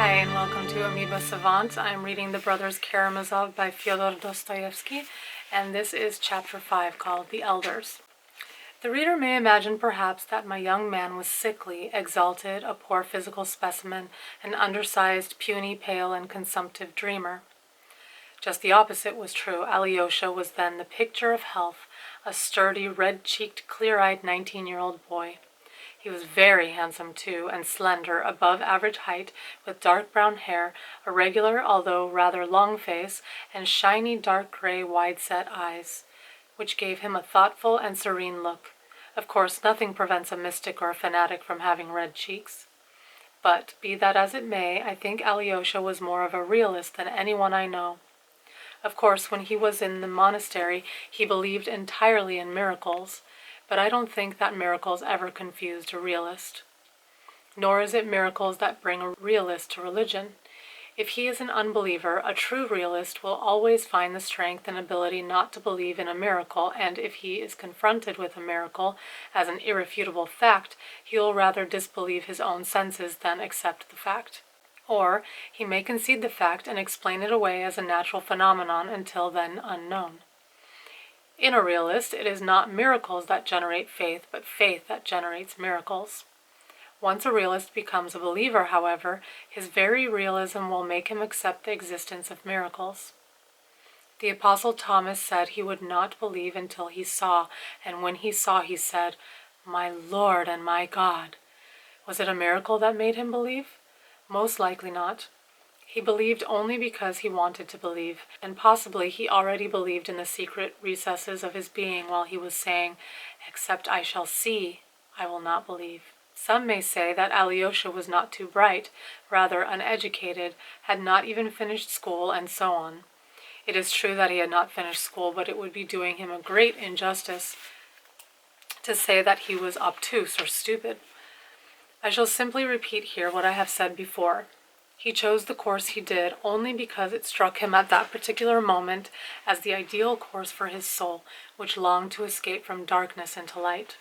Hi, and welcome to Amoeba Savant. I'm reading The Brothers Karamazov by Fyodor Dostoevsky, and this is Chapter 5 called The Elders. The reader may imagine perhaps that my young man was sickly, exalted, a poor physical specimen, an undersized, puny, pale, and consumptive dreamer. Just the opposite was true. Alyosha was then the picture of health, a sturdy, red-cheeked, clear-eyed 19-year-old boy. He was very handsome, too, and slender, above average height, with dark brown hair, a regular, although rather long face, and shiny dark gray, wide-set eyes, which gave him a thoughtful and serene look. Of course, nothing prevents a mystic or a fanatic from having red cheeks. But, be that as it may, I think Alyosha was more of a realist than anyone I know. Of course, when he was in the monastery, he believed entirely in miracles, but I don't think that miracles ever confused a realist. Nor is it miracles that bring a realist to religion. If he is an unbeliever, a true realist will always find the strength and ability not to believe in a miracle, and if he is confronted with a miracle as an irrefutable fact, he will rather disbelieve his own senses than accept the fact. Or he may concede the fact and explain it away as a natural phenomenon until then unknown. In a realist, it is not miracles that generate faith, but faith that generates miracles. Once a realist becomes a believer, however, his very realism will make him accept the existence of miracles. The Apostle Thomas said he would not believe until he saw, and when he saw, he said, "My Lord and my God." Was it a miracle that made him believe? Most likely not. He believed only because he wanted to believe, and possibly he already believed in the secret recesses of his being while he was saying, "Except I shall see, I will not believe." Some may say that Alyosha was not too bright, rather uneducated, had not even finished school, and so on. It is true that he had not finished school, but it would be doing him a great injustice to say that he was obtuse or stupid. I shall simply repeat here what I have said before. He chose the course he did only because it struck him at that particular moment as the ideal course for his soul, which longed to escape from darkness into light.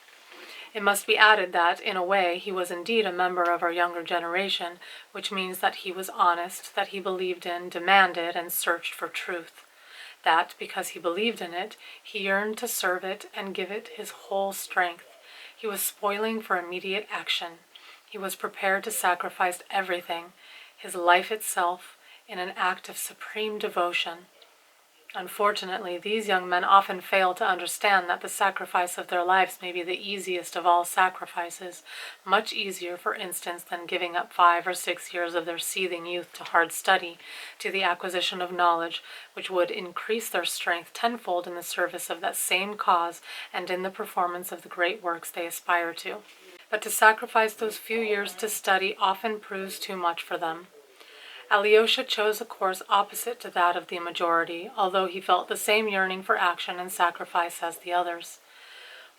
It must be added that, in a way, he was indeed a member of our younger generation, which means that he was honest, that he believed in, demanded, and searched for truth. That, because he believed in it, he yearned to serve it and give it his whole strength. He was spoiling for immediate action. He was prepared to sacrifice everything, his life itself, in an act of supreme devotion. Unfortunately, these young men often fail to understand that the sacrifice of their lives may be the easiest of all sacrifices, much easier, for instance, than giving up 5 or 6 years of their seething youth to hard study, to the acquisition of knowledge, which would increase their strength tenfold in the service of that same cause and in the performance of the great works they aspire to. But to sacrifice those few years to study often proves too much for them. Alyosha chose a course opposite to that of the majority, although he felt the same yearning for action and sacrifice as the others.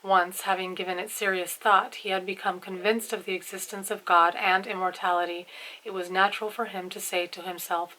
Once, having given it serious thought, he had become convinced of the existence of God and immortality. It was natural for him to say to himself,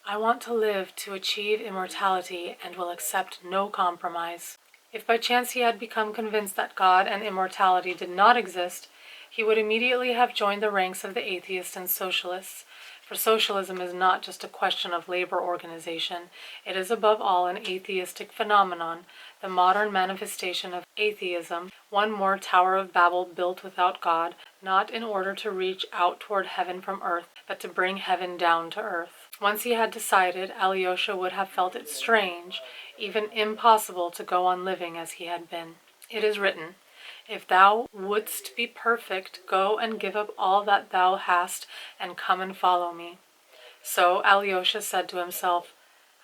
"I want to live to achieve immortality and will accept no compromise." If by chance he had become convinced that God and immortality did not exist, he would immediately have joined the ranks of the atheists and socialists. For socialism is not just a question of labor organization. It is above all an atheistic phenomenon, the modern manifestation of atheism, one more Tower of Babel built without God, not in order to reach out toward heaven from earth, but to bring heaven down to earth. Once he had decided, Alyosha would have felt it strange, even impossible, to go on living as he had been. It is written, "If thou wouldst be perfect, go and give up all that thou hast, and come and follow me." So Alyosha said to himself,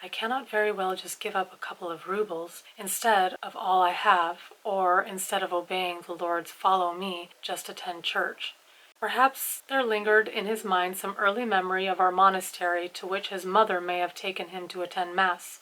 "I cannot very well just give up a couple of rubles instead of all I have, or, instead of obeying the Lord's 'follow me,' just attend church." Perhaps there lingered in his mind some early memory of our monastery to which his mother may have taken him to attend Mass.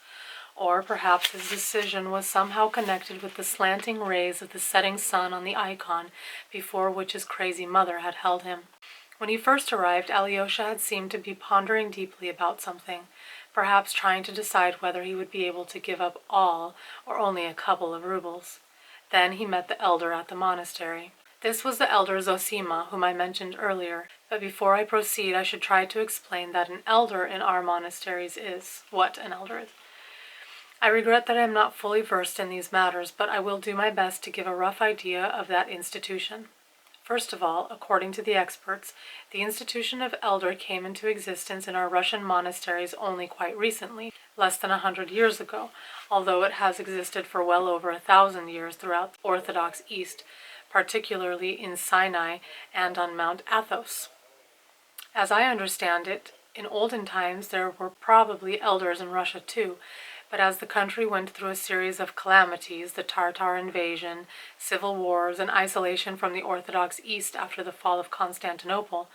Or perhaps his decision was somehow connected with the slanting rays of the setting sun on the icon before which his crazy mother had held him. When he first arrived, Alyosha had seemed to be pondering deeply about something, perhaps trying to decide whether he would be able to give up all or only a couple of rubles. Then he met the elder at the monastery. This was the elder Zosima, whom I mentioned earlier, but before I proceed I should try to explain that an elder in our monasteries is what an elder is. I regret that I am not fully versed in these matters, but I will do my best to give a rough idea of that institution. First of all, according to the experts, the institution of elder came into existence in our Russian monasteries only quite recently, less than 100 years ago, although it has existed for well over 1,000 years throughout the Orthodox East, particularly in Sinai and on Mount Athos. As I understand it, in olden times there were probably elders in Russia too, but as the country went through a series of calamities, the Tartar invasion, civil wars, and isolation from the Orthodox East after the fall of Constantinople,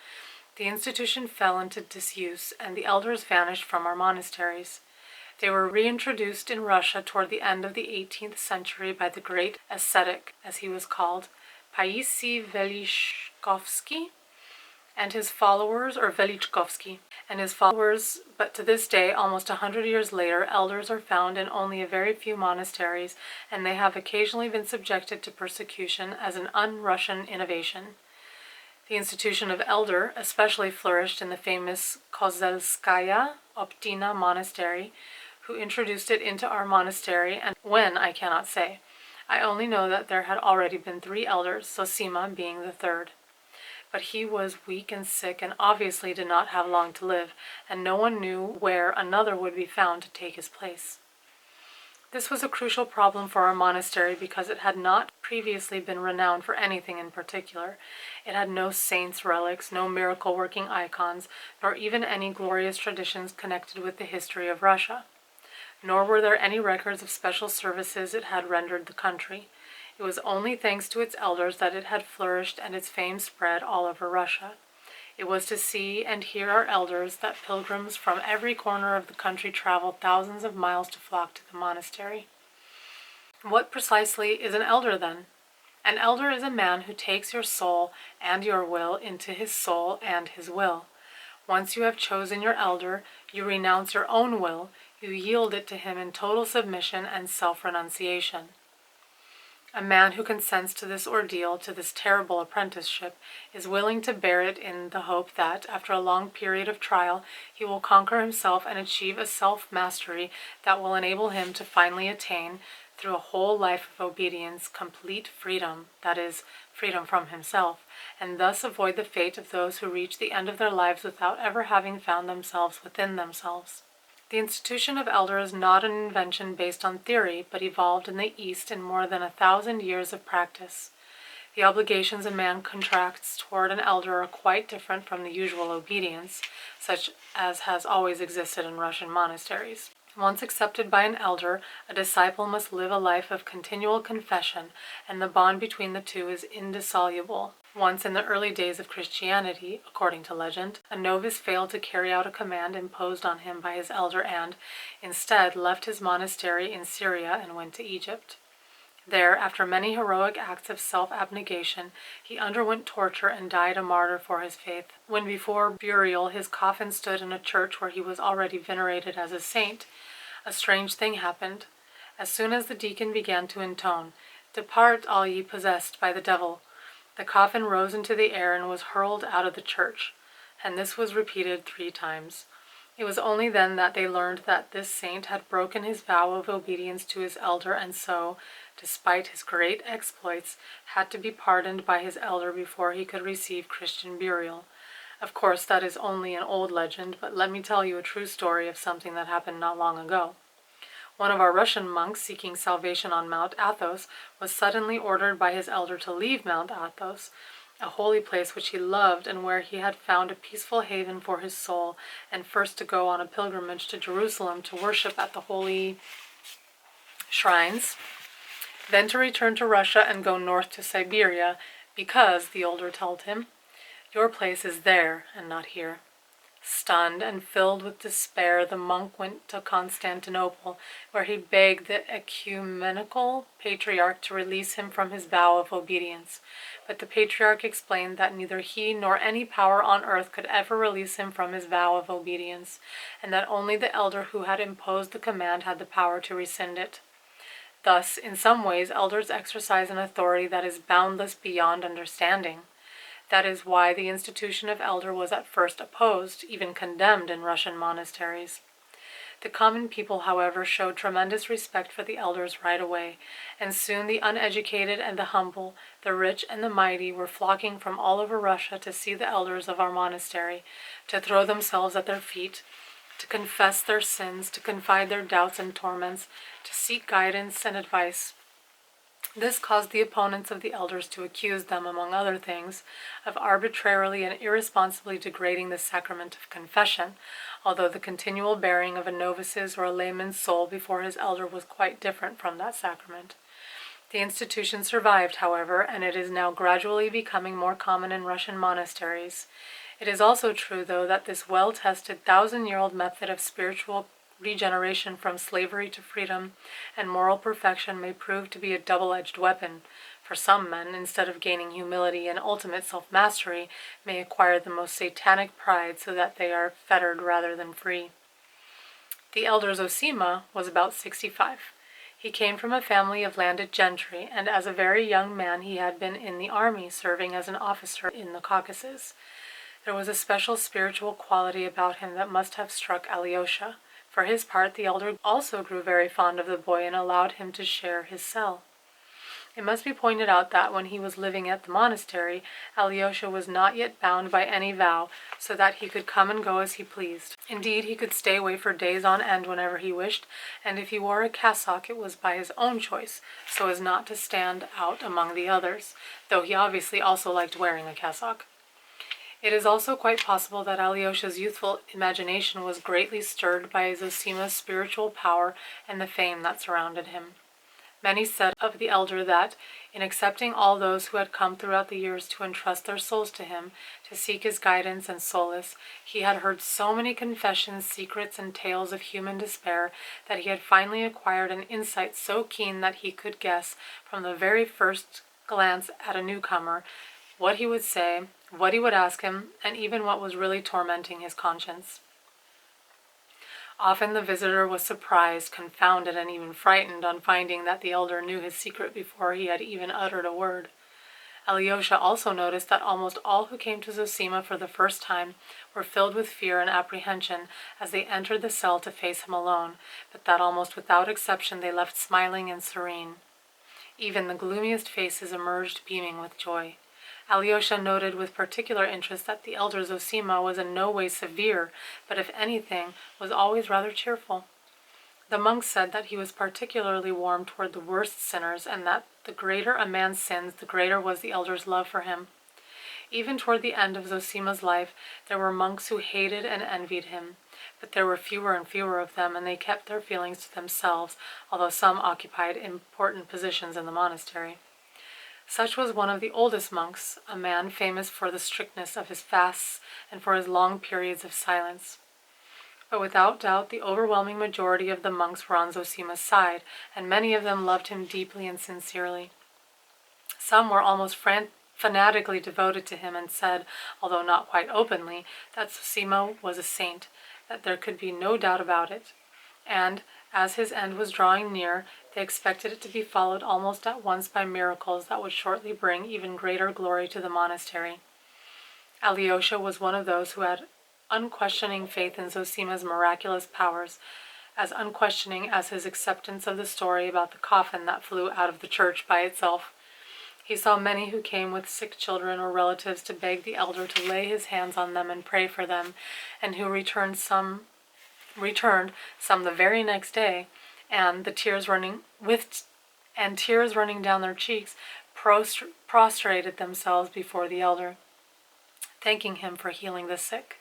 the institution fell into disuse and the elders vanished from our monasteries. They were reintroduced in Russia toward the end of the 18th century by the great ascetic, as he was called, Paisi Velichkovsky, and his followers, but to this day, almost 100 years later, elders are found in only a very few monasteries, and they have occasionally been subjected to persecution as an un-Russian innovation. The institution of elder especially flourished in the famous Kozelskaya Optina monastery, who introduced it into our monastery, and when I cannot say. I only know that there had already been 3 elders, Zosima being the third. But he was weak and sick and obviously did not have long to live, and no one knew where another would be found to take his place. This was a crucial problem for our monastery because it had not previously been renowned for anything in particular. It had no saints' relics, no miracle-working icons, nor even any glorious traditions connected with the history of Russia. Nor were there any records of special services it had rendered the country. It was only thanks to its elders that it had flourished and its fame spread all over Russia. It was to see and hear our elders that pilgrims from every corner of the country traveled thousands of miles to flock to the monastery. What precisely is an elder, then? An elder is a man who takes your soul and your will into his soul and his will. Once you have chosen your elder, you renounce your own will, you yield it to him in total submission and self-renunciation. A man who consents to this ordeal, to this terrible apprenticeship, is willing to bear it in the hope that, after a long period of trial, he will conquer himself and achieve a self-mastery that will enable him to finally attain, through a whole life of obedience, complete freedom, that is, freedom from himself, and thus avoid the fate of those who reach the end of their lives without ever having found themselves within themselves. The institution of elder is not an invention based on theory, but evolved in the East in more than 1,000 years of practice. The obligations a man contracts toward an elder are quite different from the usual obedience, such as has always existed in Russian monasteries. Once accepted by an elder, a disciple must live a life of continual confession, and the bond between the two is indissoluble. Once in the early days of Christianity, according to legend, a novice failed to carry out a command imposed on him by his elder and, instead, left his monastery in Syria and went to Egypt. There, after many heroic acts of self-abnegation, he underwent torture and died a martyr for his faith. When before burial his coffin stood in a church where he was already venerated as a saint, a strange thing happened. As soon as the deacon began to intone, "Depart, all ye possessed by the devil," the coffin rose into the air and was hurled out of the church, and this was repeated 3 times. It was only then that they learned that this saint had broken his vow of obedience to his elder and so, despite his great exploits, had to be pardoned by his elder before he could receive Christian burial. Of course, that is only an old legend, but let me tell you a true story of something that happened not long ago. One of our Russian monks seeking salvation on Mount Athos was suddenly ordered by his elder to leave Mount Athos, a holy place which he loved and where he had found a peaceful haven for his soul, and first to go on a pilgrimage to Jerusalem to worship at the holy shrines, then to return to Russia and go north to Siberia, because, the older told him, "Your place is there and not here." Stunned and filled with despair, the monk went to Constantinople, where he begged the ecumenical patriarch to release him from his vow of obedience. But the patriarch explained that neither he nor any power on earth could ever release him from his vow of obedience, and that only the elder who had imposed the command had the power to rescind it. Thus, in some ways, elders exercise an authority that is boundless beyond understanding. That is why the institution of elder was at first opposed, even condemned in Russian monasteries. The common people, however, showed tremendous respect for the elders right away, and soon the uneducated and the humble, the rich and the mighty were flocking from all over Russia to see the elders of our monastery, to throw themselves at their feet, to confess their sins, to confide their doubts and torments, to seek guidance and advice. This caused the opponents of the elders to accuse them, among other things, of arbitrarily and irresponsibly degrading the sacrament of confession, although the continual bearing of a novice's or a layman's soul before his elder was quite different from that sacrament. The institution survived, however, and it is now gradually becoming more common in Russian monasteries. It is also true, though, that this well-tested, thousand-year-old method of spiritual regeneration from slavery to freedom and moral perfection may prove to be a double-edged weapon. For some men, instead of gaining humility and ultimate self-mastery, may acquire the most satanic pride so that they are fettered rather than free. The elder Zosima was about 65. He came from a family of landed gentry, and as a very young man he had been in the army, serving as an officer in the Caucasus. There was a special spiritual quality about him that must have struck Alyosha. For his part, the elder also grew very fond of the boy and allowed him to share his cell. It must be pointed out that when he was living at the monastery, Alyosha was not yet bound by any vow, so that he could come and go as he pleased. Indeed, he could stay away for days on end whenever he wished, and if he wore a cassock it was by his own choice, so as not to stand out among the others, though he obviously also liked wearing a cassock. It is also quite possible that Alyosha's youthful imagination was greatly stirred by Zosima's spiritual power and the fame that surrounded him. Many said of the elder that, in accepting all those who had come throughout the years to entrust their souls to him, to seek his guidance and solace, he had heard so many confessions, secrets, and tales of human despair that he had finally acquired an insight so keen that he could guess, from the very first glance at a newcomer, what he would say, what he would ask him, and even what was really tormenting his conscience. Often the visitor was surprised, confounded, and even frightened on finding that the elder knew his secret before he had even uttered a word. Alyosha also noticed that almost all who came to Zosima for the first time were filled with fear and apprehension as they entered the cell to face him alone, but that almost without exception they left smiling and serene. Even the gloomiest faces emerged beaming with joy. Alyosha noted with particular interest that the elder Zosima was in no way severe, but if anything, was always rather cheerful. The monks said that he was particularly warm toward the worst sinners, and that the greater a man sins, the greater was the elder's love for him. Even toward the end of Zosima's life, there were monks who hated and envied him, but there were fewer and fewer of them, and they kept their feelings to themselves, although some occupied important positions in the monastery. Such was one of the oldest monks, a man famous for the strictness of his fasts and for his long periods of silence. But without doubt the overwhelming majority of the monks were on Zosima's side, and many of them loved him deeply and sincerely. Some were almost fanatically devoted to him and said, although not quite openly, that Zosima was a saint, that there could be no doubt about it. And, as his end was drawing near, they expected it to be followed almost at once by miracles that would shortly bring even greater glory to the monastery. Alyosha was one of those who had unquestioning faith in Zosima's miraculous powers, as unquestioning as his acceptance of the story about the coffin that flew out of the church by itself. He saw many who came with sick children or relatives to beg the elder to lay his hands on them and pray for them, and who returned some the very next day, and tears running down their cheeks, prostrated themselves before the elder, thanking him for healing the sick.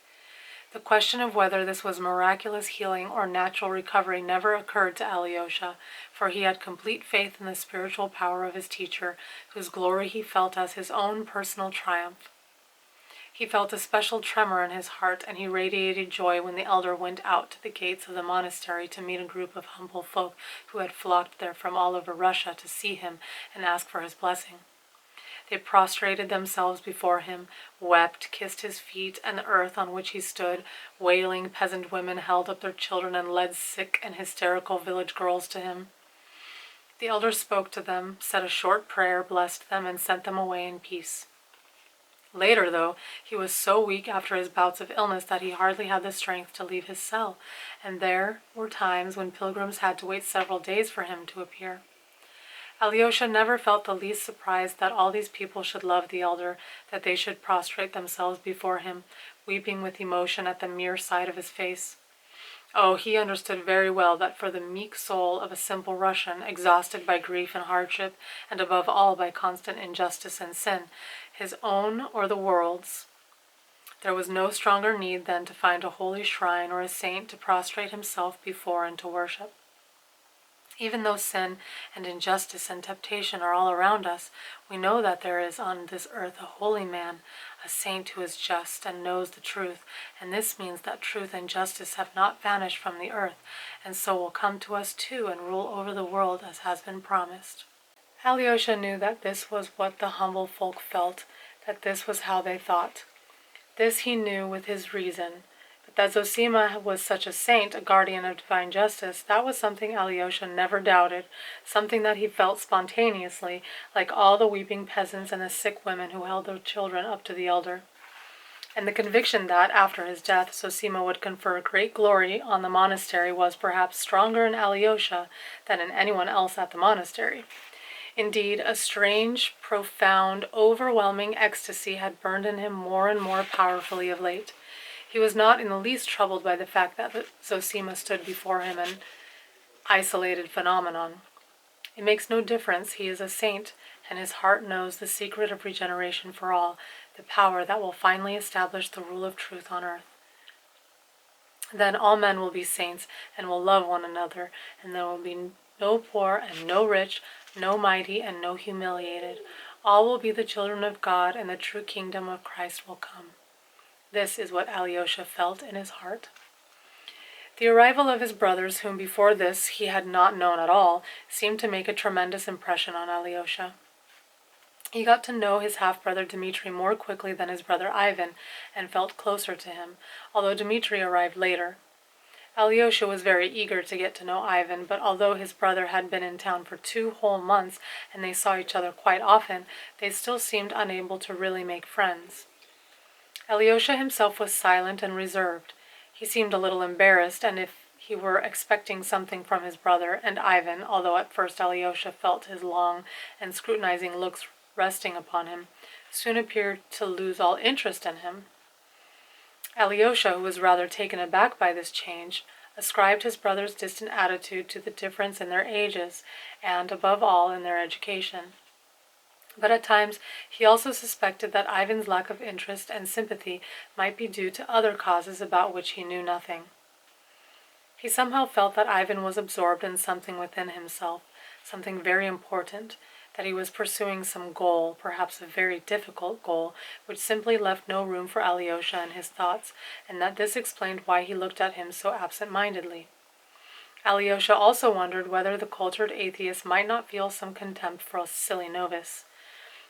The question of whether this was miraculous healing or natural recovery never occurred to Alyosha, for he had complete faith in the spiritual power of his teacher, whose glory he felt as his own personal triumph. He felt a special tremor in his heart, and he radiated joy when the elder went out to the gates of the monastery to meet a group of humble folk who had flocked there from all over Russia to see him and ask for his blessing. They prostrated themselves before him, wept, kissed his feet and the earth on which he stood. Wailing peasant women held up their children and led sick and hysterical village girls to him. The elder spoke to them, said a short prayer, blessed them, and sent them away in peace. Later, though, he was so weak after his bouts of illness that he hardly had the strength to leave his cell, and there were times when pilgrims had to wait several days for him to appear. Alyosha never felt the least surprised that all these people should love the elder, that they should prostrate themselves before him, weeping with emotion at the mere sight of his face. Oh, he understood very well that for the meek soul of a simple Russian, exhausted by grief and hardship, and above all by constant injustice and sin, his own or the world's, there was no stronger need than to find a holy shrine or a saint to prostrate himself before and to worship. Even though sin and injustice and temptation are all around us, we know that there is on this earth a holy man, a saint who is just and knows the truth, and this means that truth and justice have not vanished from the earth, and so will come to us too and rule over the world as has been promised. Alyosha knew that this was what the humble folk felt, that this was how they thought. This he knew with his reason. But that Zosima was such a saint, a guardian of divine justice, that was something Alyosha never doubted, something that he felt spontaneously, like all the weeping peasants and the sick women who held their children up to the elder. And the conviction that, after his death, Zosima would confer great glory on the monastery was perhaps stronger in Alyosha than in anyone else at the monastery. Indeed, a strange, profound, overwhelming ecstasy had burned in him more and more powerfully of late. He was not in the least troubled by the fact that Zosima stood before him an isolated phenomenon. It makes no difference, he is a saint, and his heart knows the secret of regeneration for all, the power that will finally establish the rule of truth on earth. Then all men will be saints and will love one another, and there will be no poor and no rich, no mighty and no humiliated. All will be the children of God, and the true kingdom of Christ will come. This is what Alyosha felt in his heart. The arrival of his brothers, whom before this he had not known at all, seemed to make a tremendous impression on Alyosha. He got to know his half-brother Dmitri more quickly than his brother Ivan, and felt closer to him, although Dmitri arrived later. Alyosha was very eager to get to know Ivan, but although his brother had been in town for 2 whole months and they saw each other quite often, they still seemed unable to really make friends. Alyosha himself was silent and reserved. He seemed a little embarrassed, and if he were expecting something from his brother and Ivan, although at first Alyosha felt his long and scrutinizing looks resting upon him, soon appeared to lose all interest in him. Alyosha, who was rather taken aback by this change, ascribed his brother's distant attitude to the difference in their ages, and, above all, in their education. But at times he also suspected that Ivan's lack of interest and sympathy might be due to other causes about which he knew nothing. He somehow felt that Ivan was absorbed in something within himself, something very important, that he was pursuing some goal, perhaps a very difficult goal, which simply left no room for Alyosha in his thoughts, and that this explained why he looked at him so absent-mindedly. Alyosha also wondered whether the cultured atheist might not feel some contempt for a silly novice.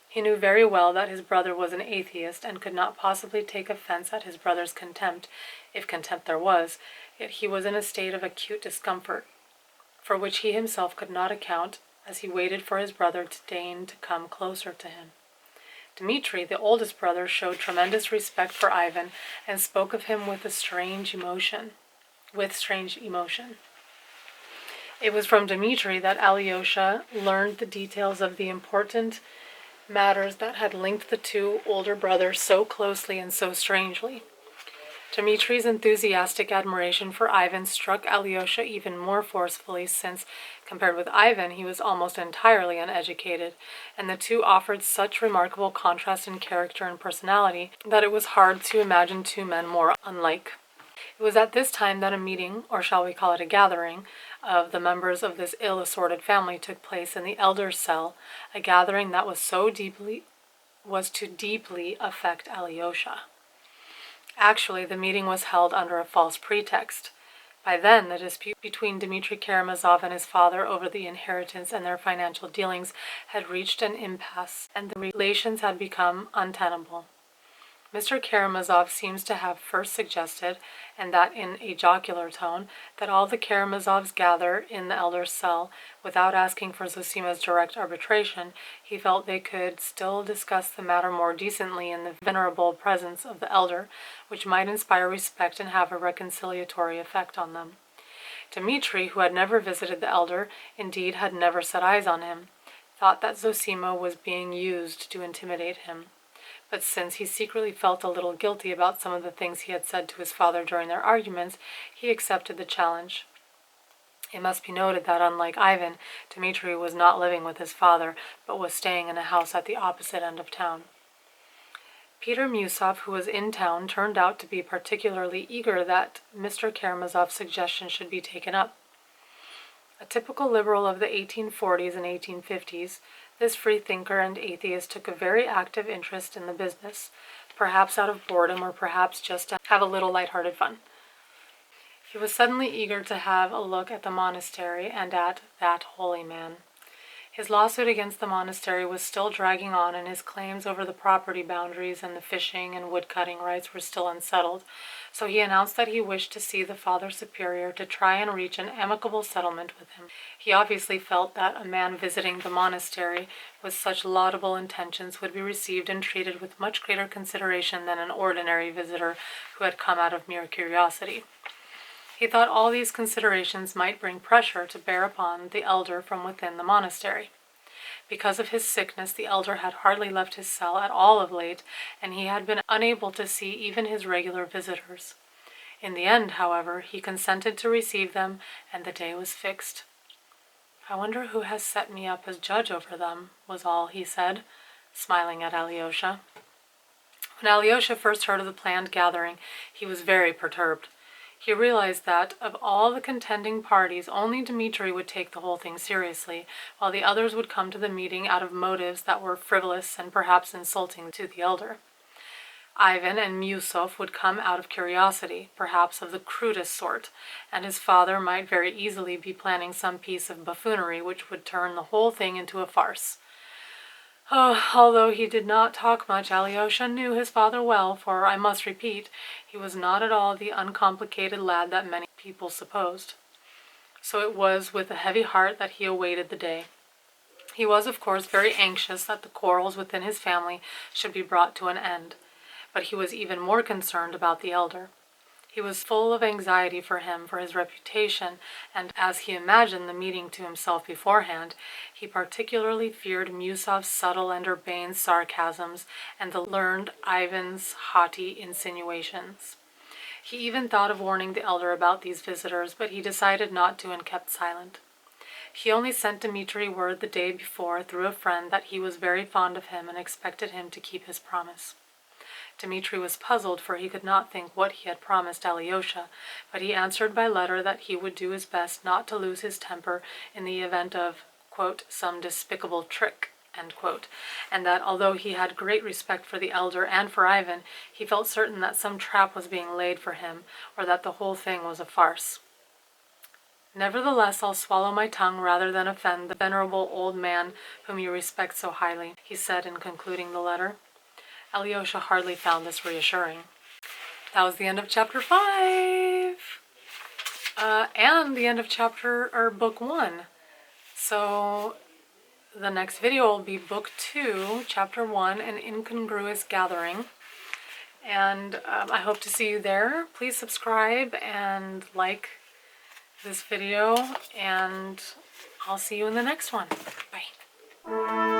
He knew very well that his brother was an atheist and could not possibly take offense at his brother's contempt, if contempt there was, yet he was in a state of acute discomfort, for which he himself could not account, as he waited for his brother to deign to come closer to him. Dmitri, the oldest brother, showed tremendous respect for Ivan and spoke of him with strange emotion. It was from Dmitri that Alyosha learned the details of the important matters that had linked the 2 older brothers so closely and so strangely. Dmitri's enthusiastic admiration for Ivan struck Alyosha even more forcefully since, compared with Ivan, he was almost entirely uneducated, and the 2 offered such remarkable contrast in character and personality that it was hard to imagine 2 men more unlike. It was at this time that a meeting, or shall we call it a gathering, of the members of this ill-assorted family took place in the elder's cell, a gathering that was to deeply affect Alyosha. Actually, the meeting was held under a false pretext. By then, the dispute between Dmitri Karamazov and his father over the inheritance and their financial dealings had reached an impasse, and the relations had become untenable. Mr. Karamazov seems to have first suggested, and that in a jocular tone, that all the Karamazovs gather in the elder's cell. Without asking for Zosima's direct arbitration, he felt they could still discuss the matter more decently in the venerable presence of the elder, which might inspire respect and have a reconciliatory effect on them. Dmitri, who had never visited the elder, indeed had never set eyes on him, thought that Zosima was being used to intimidate him. But since he secretly felt a little guilty about some of the things he had said to his father during their arguments, he accepted the challenge. It must be noted that, unlike Ivan, Dmitri was not living with his father, but was staying in a house at the opposite end of town. Peter Musov, who was in town, turned out to be particularly eager that Mr. Karamazov's suggestion should be taken up. A typical liberal of the 1840s and 1850s, this freethinker and atheist took a very active interest in the business, perhaps out of boredom or perhaps just to have a little light-hearted fun. He was suddenly eager to have a look at the monastery and at that holy man. His lawsuit against the monastery was still dragging on, and his claims over the property boundaries and the fishing and woodcutting rights were still unsettled, so he announced that he wished to see the Father Superior to try and reach an amicable settlement with him. He obviously felt that a man visiting the monastery with such laudable intentions would be received and treated with much greater consideration than an ordinary visitor who had come out of mere curiosity. He thought all these considerations might bring pressure to bear upon the elder from within the monastery. Because of his sickness, the elder had hardly left his cell at all of late, and he had been unable to see even his regular visitors. In the end, however, he consented to receive them, and the day was fixed. "I wonder who has set me up as judge over them," was all he said, smiling at Alyosha. When Alyosha first heard of the planned gathering, he was very perturbed. He realized that, of all the contending parties, only Dmitri would take the whole thing seriously, while the others would come to the meeting out of motives that were frivolous and perhaps insulting to the elder. Ivan and Musov would come out of curiosity, perhaps of the crudest sort, and his father might very easily be planning some piece of buffoonery which would turn the whole thing into a farce. Although he did not talk much, Alyosha knew his father well, for, I must repeat, he was not at all the uncomplicated lad that many people supposed. So it was with a heavy heart that he awaited the day. He was, of course, very anxious that the quarrels within his family should be brought to an end, but he was even more concerned about the elder. He was full of anxiety for him, for his reputation, and as he imagined the meeting to himself beforehand, he particularly feared Musov's subtle and urbane sarcasms and the learned Ivan's haughty insinuations. He even thought of warning the elder about these visitors, but he decided not to and kept silent. He only sent Dmitri word the day before through a friend that he was very fond of him and expected him to keep his promise. Dmitri was puzzled, for he could not think what he had promised Alyosha, but he answered by letter that he would do his best not to lose his temper in the event of, quote, some despicable trick, end quote, and that although he had great respect for the elder and for Ivan, he felt certain that some trap was being laid for him, or that the whole thing was a farce. "Nevertheless, I'll swallow my tongue rather than offend the venerable old man whom you respect so highly," he said in concluding the letter. Alyosha hardly found this reassuring. That was the end of chapter 5, and the end of book 1. So the next video will be book 2, chapter 1, An Incongruous Gathering. And I hope to see you there. Please subscribe and like this video, and I'll see you in the next one. Bye.